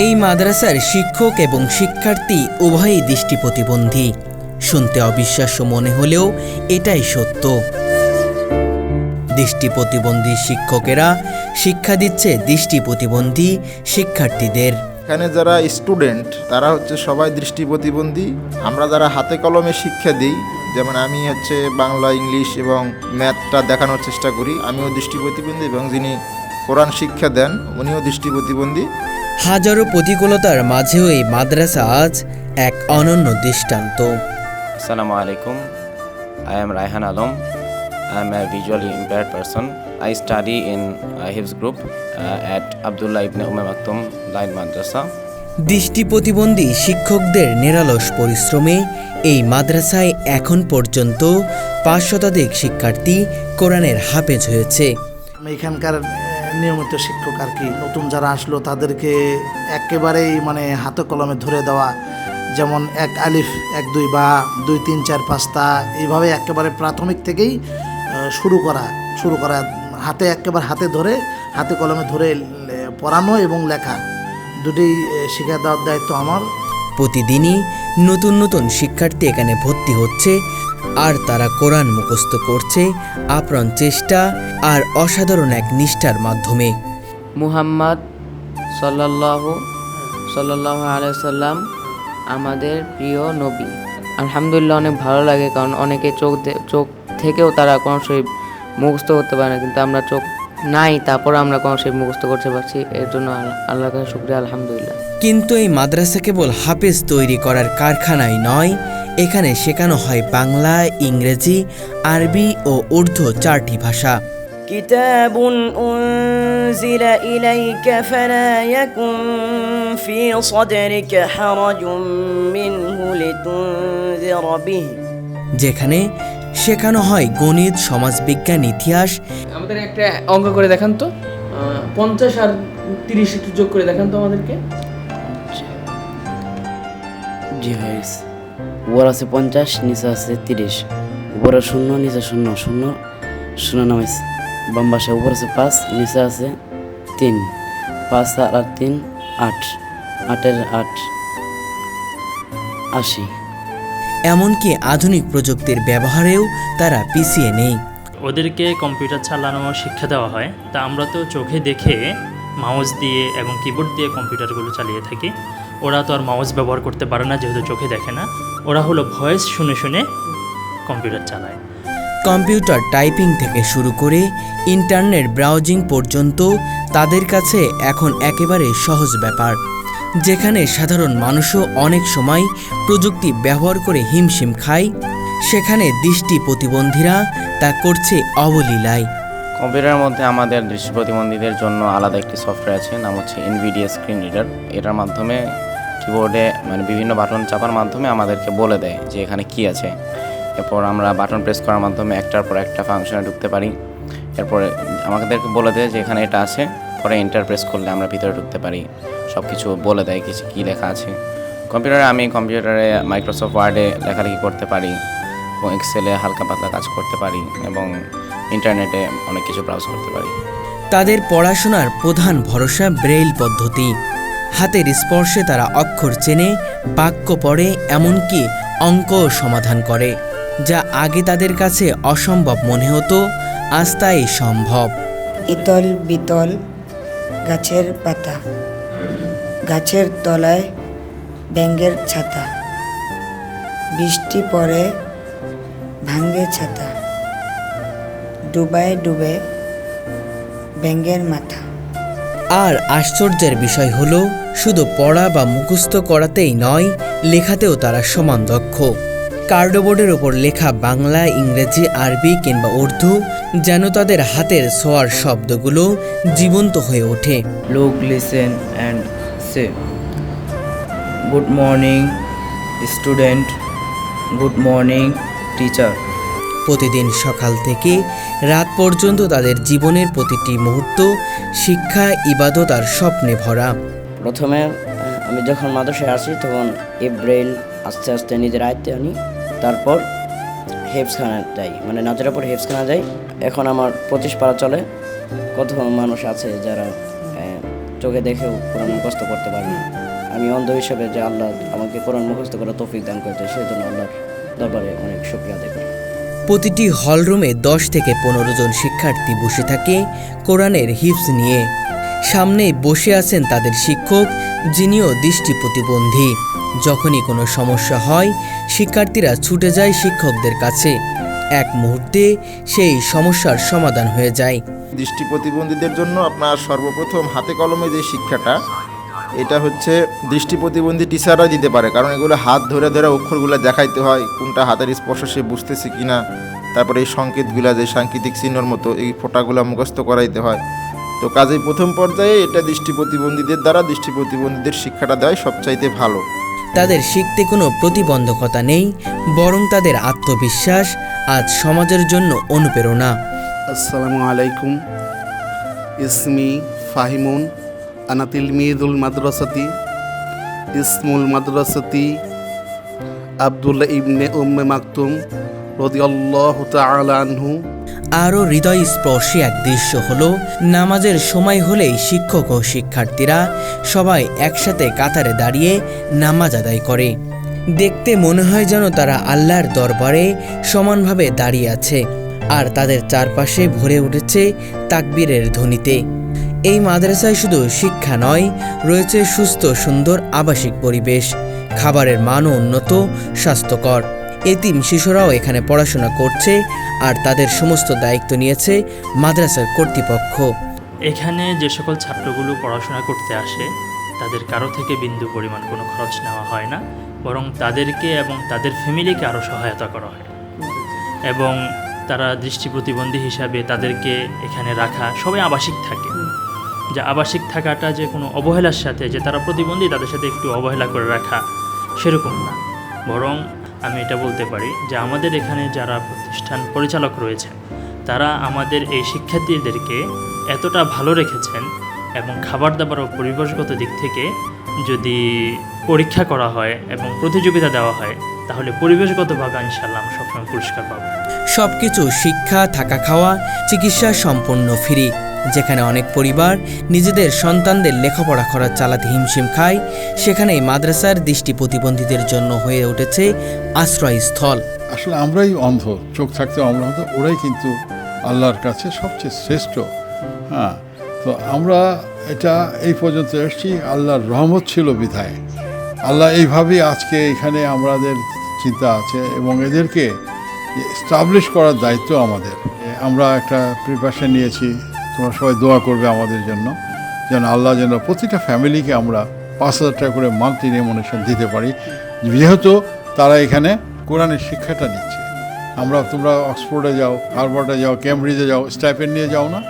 এই মাদ্রাসার শিক্ষক এবং শিক্ষার্থী উভয়ই দৃষ্টি প্রতিবন্ধী। শুনতে অবিশ্বাস্য মনে হলেও এটাই সত্য। দৃষ্টি প্রতিবন্ধী শিক্ষকেরা শিক্ষা দিচ্ছে দৃষ্টি প্রতিবন্ধী শিক্ষার্থীদের। এখানে যারা স্টুডেন্ট তারা হচ্ছে সবাই দৃষ্টি প্রতিবন্ধী। আমরা যারা হাতে কলমে শিক্ষা দিই, যেমন আমি হচ্ছে বাংলা, ইংলিশ এবং ম্যাথটা দেখানোর চেষ্টা করি, আমিও দৃষ্টি প্রতিবন্ধী, এবং যিনি কোরআন শিক্ষা দেন উনিও দৃষ্টি প্রতিবন্ধী। হাজারো প্রতিকূলতার মাঝেও এই মাদ্রাসা আজ এক অনন্য দৃষ্টান্ত। Assalamu alaikum. I am Raihan Alam. I am a visually impaired person. I study in Hifz group at Abdullah ibn Maktoum Blind Madrasa. দৃষ্টি প্রতিবন্ধী শিক্ষকদের নিরলস পরিশ্রমে এই মাদ্রাসায় এখন পর্যন্ত 5 শতাধিক শিক্ষার্থী কোরআনের হাফেজ হয়েছে। এখানকার নিয়মিত শিক্ষক আর কি, নতুন যারা আসলো তাদেরকে একেবারেই হাতে কলমে ধরে দেওয়া, যেমন 1 আলিফ 1 2 বা 2 3 4 5 তা এইভাবে একেবারে প্রাথমিক থেকেই শুরু করা একেবারে হাতে কলমে ধরে পড়ানো এবং লেখা দুটোই শিক্ষা দেওয়ার দায়িত্ব আমার। প্রতিদিনই নতুন নতুন শিক্ষার্থী এখানে ভর্তি হচ্ছে, আর তারা কোরআন মুখস্থ করছে আপ্রাণ চেষ্টা আর অসাধারণ এক নিষ্ঠার মাধ্যমে। মুহাম্মদ সাল্লাল্লাহু আলাইহি সাল্লাম আমাদের প্রিয় নবী। আলহামদুলিল্লাহ, অনেক ভালো লাগে, কারণ অনেকে চোখ থেকেও তারা কোনো শরীফ মুখস্থ করতে পারে না, কিন্তু আমরা চোখ নাই তারপর আমরা কোনো শরীফ মুখস্থ করতে পারছি, এর জন্য আল্লাহর কাছে শুকরিয়া, আলহামদুলিল্লাহ। কিন্তু এই মাদ্রাসা কেবল হাফেজ তৈরি করার কারখানাই নয়, এখানে শেখানো হয় বাংলা, ইংরেজি, আরবি ও উর্দু 4টি ভাষা। কিতাবুন উনজিলা ইলাইকা ফালা ইয়াকুন ফি সাদরিকা হারাজুম মিনহু লিতুনজিরা বিহি, যেখানে শেখানো হয় গণিত, সমাজবিজ্ঞান, ইতিহাস। আমাদের একটা অঙ্ক করে দেখান তো, 50 আর 30 একটু যোগ করে দেখান তো আমাদেরকে। জি ভাই, উপর আছে 50, নিচে আছে 30, উপরে 0, নিচে 0, 0 0 নামাইছে বাম পাশে, উপর আছে 5, নিচে আছে 3, 5 আর 3 8, 8 এর 8 80। এমনকি আধুনিক প্রযুক্তির ব্যবহারেও তারা পিছিয়ে নেই। ওদেরকে কম্পিউটার চালানো শিক্ষা দেওয়া হয়, তা আমরা তো চোখে দেখে মাউস দিয়ে এবং কিবোর্ড দিয়ে কম্পিউটারগুলো চালিয়ে থাকি। ওরা তো আর মাউস ব্যবহার করতে পারে না, যেহেতু চোখে দেখে না। ওরা হলো ভয়েস শুনে শুনে কম্পিউটার চালায়। কম্পিউটার টাইপিং থেকে শুরু করে ইন্টারনেট ব্রাউজিং পর্যন্ত তাদের কাছে এখন একেবারে সহজ ব্যাপার, যেখানে সাধারণ মানুষও অনেক সময় প্রযুক্তি ব্যবহার করে হিমশিম খায়, সেখানে দৃষ্টি প্রতিবন্ধীরা তা করছে অবলীলায়। কম্পিউটারের মধ্যে আমাদের দৃষ্টি প্রতিবন্ধীদের জন্য আলাদা একটি সফটওয়্যার আছে, নাম হচ্ছে NVIDIA স্ক্রিন রিডার। এটার মাধ্যমে কিবোর্ডে বিভিন্ন বাটন চাপার মাধ্যমে আমাদেরকে বলে দেয় যে এখানে কি আছে। এরপর আমরা বাটন প্রেস করার মাধ্যমে একটার পর একটা ফাংশনে ঢুকতে পারি। এরপরে আমাদেরকে বলে দেয় যে এখানে এটা আছে, পরে এন্টার প্রেস করলে আমরা ভিতরে ঢুকতে পারি। সব কিছু বলে দেয় কী লেখা আছে। আমি কম্পিউটারে মাইক্রোসফট ওয়ার্ডে লেখালেখি করতে পারি, এবং এক্সেলে হালকা পাতলা কাজ করতে পারি, এবং ইন্টারনেটে অনেক কিছু ব্রাউজ করতে পারি। তাদের পড়াশোনার প্রধান ভরসা ব্রেইল পদ্ধতি। হাতের স্পর্শে তারা অক্ষর চেনে, বাক্য পড়ে, এমনকি অঙ্ক সমাধান করে, যা আগে তাদের কাছে অসম্ভব মনে হতো, আজ তাই সম্ভব। ইতল বিতল গাছের পাতা, গাছের তলায় ব্যাঙের ছাতা, বৃষ্টি পড়ে ভাঙ্গে ছাতা, ডুবায় ডুবে ব্যাঙের মাথা। আর আশ্চর্যের বিষয় হলো, শুধু পড়া বা মুখস্থ করাতেই নয়, লেখাতেও তারা সমান দক্ষ। কার্ডবোর্ডের ওপর লেখা বাংলা, ইংরেজি, আরবি কিংবা উর্দু যেন তাদের হাতের ছোঁয়ার শব্দগুলো জীবন্ত হয়ে ওঠে। Look, listen and say good morning student, good morning teacher. প্রতিদিন সকাল থেকে রাত পর্যন্ত তাদের জীবনের প্রতিটি মুহূর্ত শিক্ষা, ইবাদত আর স্বপ্নে ভরা। প্রথমে আমি যখন মাদ্রাসায় আসি তখন এই ব্রেইল আস্তে আস্তে নিজের আয়ত্তে আনি, তারপর হেফজখানা যাই, নাজারাপুর হেফজখানা যাই। এখন আমার 25 পারা চলে। কত মানুষ আছে যারা চোখে দেখেও কোরআন মুখস্থ করতে পারি না। আমি অন্ধ হিসেবে যে আল্লাহ আমাকে কোরআন মুখস্থ করার তৌফিক দান করেছে, সেই জন্য আল্লাহর দরবারে অনেক শুকরিয়া আদায় করি। প্রতিটি হলরুমে 10 থেকে 15 জন শিক্ষার্থী বসে থাকে কোরআনের হিফজ নিয়ে। সামনেই বসে আছেন তাদের শিক্ষক, যিনিও দৃষ্টি প্রতিবন্ধী। যখনই কোনো সমস্যা হয় শিক্ষার্থীরা ছুটে যায় শিক্ষকদের কাছে। এক মুহূর্তে সেই সমস্যার সমাধান হয়ে যায়। দৃষ্টি প্রতিবন্ধীদের জন্য আপনার সর্বপ্রথম হাতে কলমে যে শিক্ষাটা, এটা হচ্ছে দৃষ্টি প্রতিবন্ধী টিচাররা দিতে পারে, কারণ এগুলো হাত ধরে ধরে অক্ষরগুলো দেখাইতে হয়, কোনটা হাতের স্পর্শ সে বুঝতেছে কিনা, তারপরে এই সংকেতগুলা যে সাংকেতিক চিহ্নর মতো এই ফোঁটাগুলো মুখস্থ করাইতে হয়। তো কাজেই প্রথম পর্যায়ে এটা দৃষ্টি প্রতিবন্ধীদের দ্বারা দৃষ্টি প্রতিবন্ধীদের শিক্ষাটা দেয় সবচাইতে ভালো। তাদের শিখতে কোনো প্রতিবন্ধকতা নেই, বরং তাদের আত্মবিশ্বাস আজ সমাজের জন্য অনুপ্রেরণা। আসসালামু আলাইকুম, ইসমি ফাহিমুন, আনা তিলমিদুল মাদ্রাসাতি, ইসমুল মাদ্রাসাতি আব্দুল্লাহ ইবনে উম্মে মাকতুম রাদিয়াল্লাহু তাআলা আনহু। আরও হৃদয়স্পর্শী এক দৃশ্য হলো, নামাজের সময় হলেই শিক্ষক ও শিক্ষার্থীরা সবাই একসাথে কাতারে দাঁড়িয়ে নামাজ আদায় করে। দেখতে মনে হয় যেন তারা আল্লাহর দরবারে সমানভাবে দাঁড়িয়ে আছে, আর তাদের চারপাশে ভরে উঠেছে তাকবীরের ধ্বনিতে। এই মাদ্রাসায় শুধু শিক্ষা নয়, রয়েছে সুস্থ সুন্দর আবাসিক পরিবেশ, খাবারের মানও উন্নত, স্বাস্থ্যকর। এতিম শিশুরাও এখানে পড়াশোনা করছে, আর তাদের সমস্ত দায়িত্ব নিয়েছে মাদ্রাসার কর্তৃপক্ষ। এখানে যে সকল ছাত্রগুলো পড়াশোনা করতে আসে তাদের কারো থেকে বিন্দু পরিমাণ কোনো খরচ নেওয়া হয় না, বরং তাদেরকে এবং তাদের ফ্যামিলিকে আরও সহায়তা করা হয়। এবং তারা দৃষ্টি প্রতিবন্ধী হিসাবে তাদেরকে এখানে রাখা, সবাই আবাসিক থাকে। যে আবাসিক থাকাটা যে কোনো অবহেলার সাথে, যে তারা প্রতিবন্ধী তাদের সাথে একটু অবহেলা করে রাখা, সেরকম না। বরং আমি এটা বলতে পারি যে আমাদের এখানে যারা প্রতিষ্ঠান পরিচালক রয়েছেন তারা আমাদের এই শিক্ষার্থীদেরকে এতটা ভালো রেখেছেন, এবং খাবার দাবার ও পরিবেশগত দিক থেকে যদি পরীক্ষা করা হয় এবং প্রতিযোগিতা দেওয়া হয় তাহলে পরিবেশগতভাবে ইনশাআল্লাহ আমরা সবসময় পুরস্কার পাবো। সবকিছু শিক্ষা, থাকা, খাওয়া, চিকিৎসা সম্পূর্ণ ফ্রি। যেখানে অনেক পরিবার নিজেদের সন্তানদের লেখাপড়া খরচ চালাতে হিমশিম খায়, সেখানেই মাদ্রাসার দৃষ্টি প্রতিবন্ধীদের জন্য হয়ে উঠেছে আশ্রয়স্থল। আসলে আমরাই অন্ধ, চোখ থাকতে আমরা অন্ধ, ওরাই কিন্তু আল্লাহর কাছে সবচেয়ে শ্রেষ্ঠ। হ্যাঁ, তো আমরা এটা এই পর্যন্ত এসেছি আল্লাহর রহমত ছিল বিধায়। আল্লাহ এইভাবেই আজকে এখানে আমাদের চিন্তা আছে, এবং এদেরকে এস্টাবলিশ করার দায়িত্ব আমাদের। আমরা একটা প্রিপারেশন নিয়েছি, তোমরা সবাই দোয়া করবে আমাদের জন্য, যেন আল্লাহ যেন প্রতিটা ফ্যামিলিকে আমরা 5,000 টাকা করে মান্থলি রেমুনেশন দিতে পারি, যেহেতু তারা এখানে কোরআনের শিক্ষাটা নিচ্ছে। তোমরা অক্সফোর্ডে যাও, হার্ভার্ডে যাও, ক্যামব্রিজে যাও, স্টাইপেন্ড নিয়ে যাও না,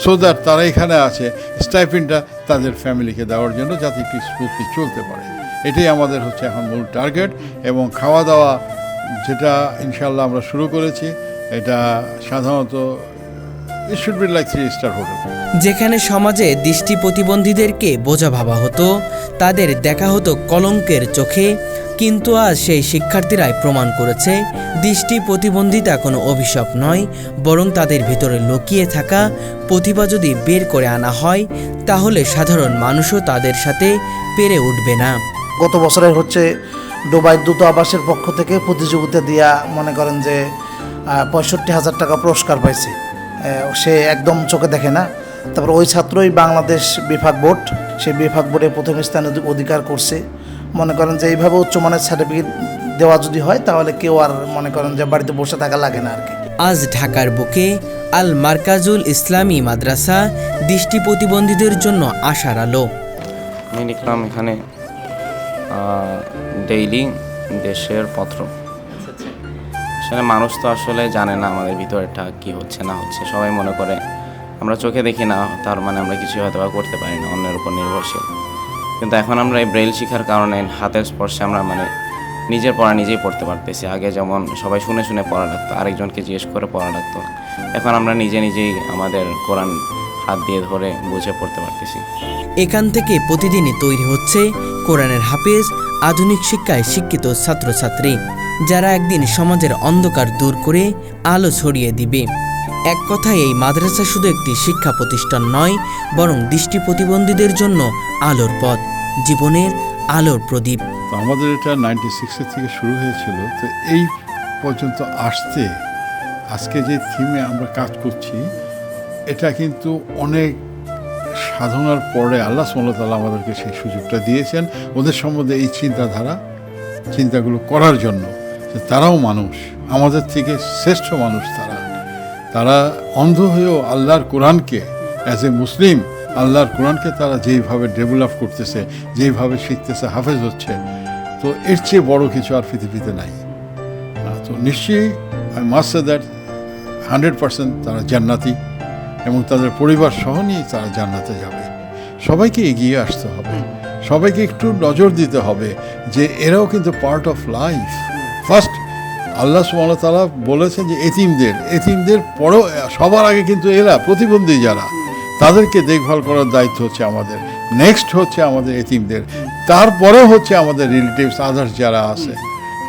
সো দ্যাট তারা এখানে আছে স্টাইপেন্ডটা তাদের ফ্যামিলিকে দেওয়ার জন্য, যাতে একটু স্মুথলি চলতে পারে। এটাই আমাদের হচ্ছে এখন মূল টার্গেট। এবং খাওয়া দাওয়া যেটা ইনশাল্লাহ আমরা শুরু করেছি, এটা সাধারণত it should be like 3-star hotel. যেখানে সমাজে দৃষ্টি প্রতিবন্ধীদেরকে বোঝা ভাবা হতো, তাদের দেখা হতো কলঙ্কের চোখে, কিন্তু আজ সেই শিক্ষার্থীরাই প্রমাণ করেছে দৃষ্টি প্রতিবন্ধিতা কোনো অভিশাপ নয়, বরং তাদের ভিতরে লুকিয়ে থাকা প্রতিভা যদি বের করে আনা হয় তাহলে সাধারণ মানুষও তাদের সাথে পেরে উঠবে না। গত বছরে হচ্ছে দুবাই দূতাবাসের পক্ষ থেকে প্রতিযোগিতা দিয়া মনে করেন যে 65,000 টাকা পুরস্কার পাইছে। সে একদম চোখে দেখে না। তারপর ওই ছাত্রই বাংলাদেশ বিভাগ বোর্ড, সেই বিভাগ বোর্ডে প্রথম স্থান অধিকার করছে। মনে করেন যে এইভাবে উচ্চমানের সার্টিফিকেট দেওয়া যদি হয় তাহলে কেউ আর মনে করেন যে বাড়িতে বসে থাকা লাগে না আর কি। আজ ঢাকার বুকে আল মার্কাজুল ইসলামী মাদ্রাসা দৃষ্টি প্রতিবন্ধীদের জন্য আশার আলো। আমি লিখলাম এখানে ডেইলি দেশের পত্র। আসলে মানুষ তো আসলে জানে না আমাদের ভিতরেটা কি হচ্ছে না হচ্ছে। সবাই মনে করে আমরা চোখে দেখি না, তার মানে আমরা কিছু হয়তো বা করতে পারি না, অন্যের উপর নির্ভরশীল। কিন্তু এখন আমরা এই ব্রেইল শেখার কারণে হাতের স্পর্শে আমরা নিজের পড়া নিজেই পড়তে পারতেছি। আগে যেমন সবাই শুনে শুনে পড়া লাগতো, আরেকজনকে জিজ্ঞেস করে পড়া লাগতো, এখন আমরা নিজেই আমাদের কোরআন হাত দিয়ে ধরে বুঝে পড়তে পারতেছি। এখান থেকে প্রতিদিনই তৈরি হচ্ছে কোরআনের হাফেজ, আধুনিক শিক্ষায় শিক্ষিত ছাত্রছাত্রী, যারা একদিন সমাজের অন্ধকার দূর করে আলো ছড়িয়ে দিবে। এক কথায় এই মাদ্রাসা শুধু একটি শিক্ষা প্রতিষ্ঠান নয়, বরং দৃষ্টি প্রতিবন্ধীদের জন্য আলোর পথ, জীবনের আলোর প্রদীপ। তো আমাদের এটা 96 থেকে শুরু হয়েছিল। তো এই পর্যন্ত আসতে আজকে যে থিমে আমরা কাজ করছি, এটা কিন্তু অনেক সাধনার পরে আল্লাহ সুবহানাহু ওয়া তাআলা আমাদেরকে সেই সুযোগটা দিয়েছেন ওদের সম্বন্ধে এই চিন্তাগুলো করার জন্য। যে তারাও মানুষ, আমাদের থেকে শ্রেষ্ঠ মানুষ তারা অন্ধ হয়েও আল্লাহর কোরআনকে অ্যাজ এ মুসলিম আল্লাহর কোরআনকে তারা যেইভাবে ডেভেলপ করতেছে, যেইভাবে শিখতেছে, হাফেজ হচ্ছে, তো এর চেয়ে বড় কিছু আর পৃথিবীতে নাই। তো নিশ্চয়ই আই মাস্ট সে দ্যাট 100% তারা জান্নাতি এবং তাদের পরিবার সহ নিয়ে তারা জান্নাতে যাবে। সবাইকে এগিয়ে আসতে হবে, সবাইকে একটু নজর দিতে হবে যে এরাও কিন্তু পার্ট অফ লাইফ। ফার্স্ট আল্লাহ সুবহানাহু ওয়া তাআলা বলেছেন যে এতিমদের পরও সবার আগে কিন্তু এরা প্রতিবন্ধী যারা, তাদেরকে দেখভাল করার দায়িত্ব হচ্ছে আমাদের। নেক্সট হচ্ছে আমাদের এতিমদের, তারপরে হচ্ছে আমাদের রিলেটিভস আদার্স যারা আছে।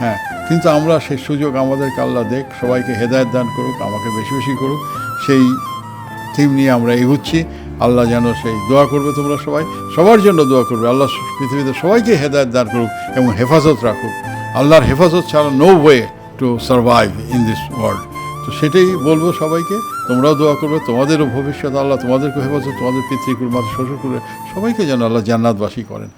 হ্যাঁ, কিন্তু আমরা সেই সুযোগ আমাদেরকে আল্লাহ দেখ, সবাইকে হেদায়েত দান করুক, আমাকে বেশি বেশি করুক, সেই থিম নিয়ে আমরা এগুচ্ছি। আল্লাহ যেন সেই দোয়া করবে, তোমরা সবাই সবার জন্য দোয়া করবে, আল্লাহ পৃথিবীতে সবাইকে হেদায়েত দান করুক এবং হেফাজত রাখুক। আল্লাহর হেফাজত ছাড়া no way to survive in this world. তো সেটাই বলবো সবাইকে, তোমরাও দোয়া করবে, তোমাদেরও ভবিষ্যৎ আল্লাহ তোমাদেরকে হেফাজত, তোমাদের পিতৃকুল, মাতা, শ্বশুর করে সবাইকে যেন আল্লাহ জান্নাতবাসী করেন।